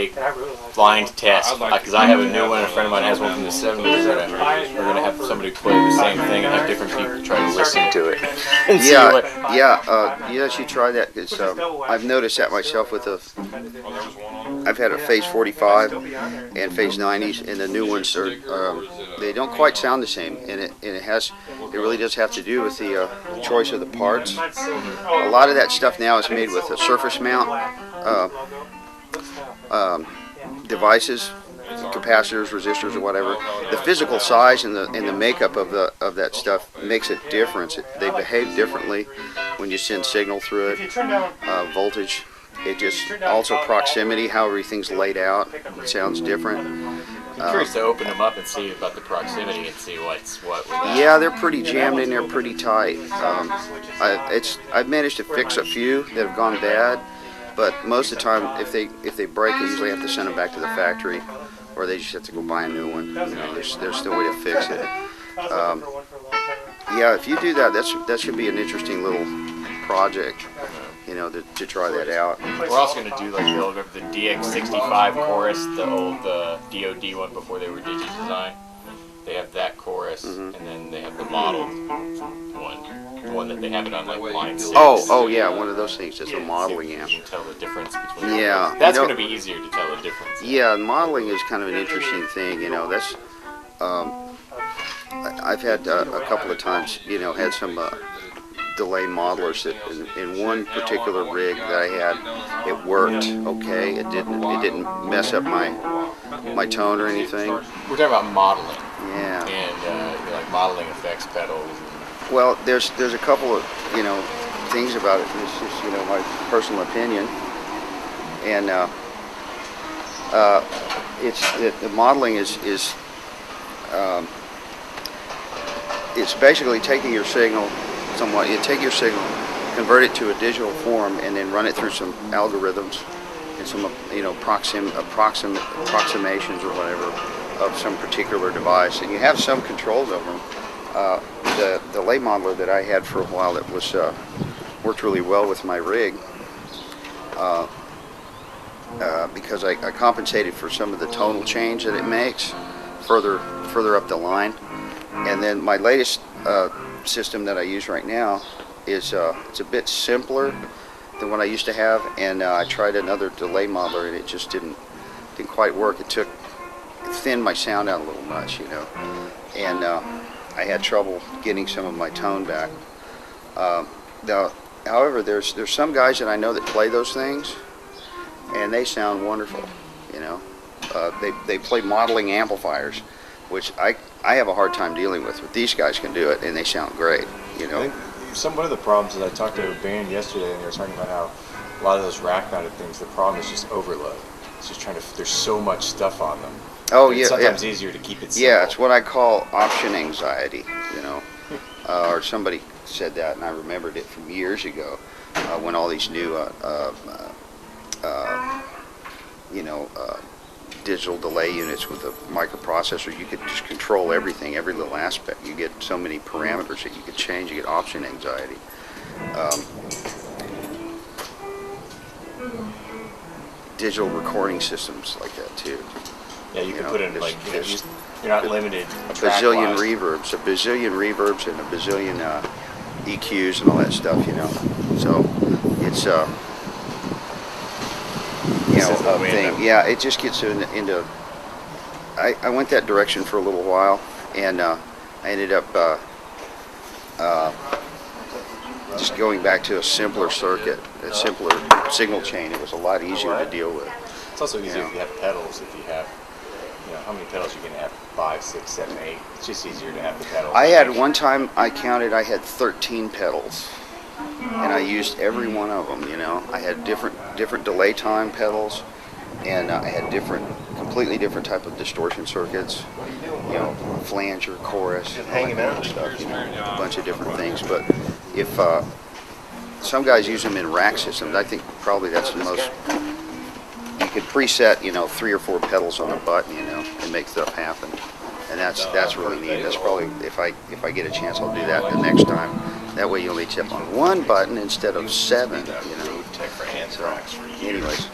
take blind test, because I have a new one, and a friend of mine has one from the 70s. We're going to have somebody play the same thing and have different people try to listen to it. And see what... You should try that. It's, I've noticed that myself with I've had a Phase 45 and Phase 90s, and the new ones are they don't quite sound the same, and it really does have to do with the choice of the parts. A lot of that stuff now is made with a surface mount devices, capacitors, resistors, or whatever. The physical size and the makeup of that stuff makes a difference. They behave differently when you send signal through it. Voltage. It just also proximity, how everything's laid out. It sounds different. I'm curious to open them up and see about the proximity and see what's what. Yeah, they're pretty jammed in there, pretty tight. I've managed to fix a few that have gone bad, but most of the time, if they break, I usually have to send them back to the factory, or they just have to go buy a new one. You know, there's no way to fix it. Yeah, if you do that, that should be an interesting little project. You know, to try that out. We're also going to do like the DX65 chorus, the old DOD one before they were Digi-Design. They have that chorus, and then they have the modeled one, the one that they have it on like line 6. Oh yeah, one of those things. It's a modeling amp. You can tell the difference between. Yeah, that's going to be easier to tell the difference. Yeah, modeling is kind of an interesting thing. You know, that's I've had a couple of times. You know, had some. Delay modelers that in one particular rig that I had, it worked okay. It didn't mess up my tone or anything. We're talking about modeling. Yeah. And like modeling effects pedals. Well, there's a couple of things about it. It's just my personal opinion, and the modeling is it's basically taking your signal. Somewhat, you take your signal, convert it to a digital form, and then run it through some algorithms and some approximations or whatever of some particular device, and you have some controls over them. The delay modeler that I had for a while that was worked really well with my rig because I compensated for some of the tonal change that it makes further up the line, and then my latest system that I use right now is it's a bit simpler than what I used to have, and I tried another delay modeler and it just didn't quite work. It thinned my sound out a little much, and I had trouble getting some of my tone back. However, there's some guys that I know that play those things, and they sound wonderful. They play modeling amplifiers, which I have a hard time dealing with, but these guys can do it, and they sound great, I think one of the problems is I talked to a band yesterday, and they were talking about how a lot of those rack-mounted things, the problem is just overload. It's just there's so much stuff on them. Oh, yeah. It's sometimes easier to keep it simple. Yeah, it's what I call option anxiety, or somebody said that, and I remembered it from years ago, when all these new, digital delay units with a microprocessor, you could just control everything, every little aspect. You get so many parameters that you could change. You get option anxiety. Digital recording systems like that too. Yeah, you can put in like you're not limited. A bazillion reverbs, and a bazillion EQs and all that stuff. So it's a thing. Yeah, it just gets into. I went that direction for a little while, and I ended up just going back to a simpler circuit, a simpler signal chain. It was a lot easier to deal with. It's also easier if you have pedals. If you have, how many pedals you can have? 5, 6, 7, 8. It's just easier to have the pedals. I had one time I counted. I had 13 pedals. And I used every one of them, I had different delay time pedals, and I had completely different type of distortion circuits, flanger, chorus, all that kind of stuff, a bunch of different things. But if some guys use them in rack systems, I think probably that's the most. You could preset, 3 or 4 pedals on a button, and make stuff happen, and that's really neat. That's probably if I get a chance, I'll do that the next time. That way you only tip on one button instead of 7, So, anyways.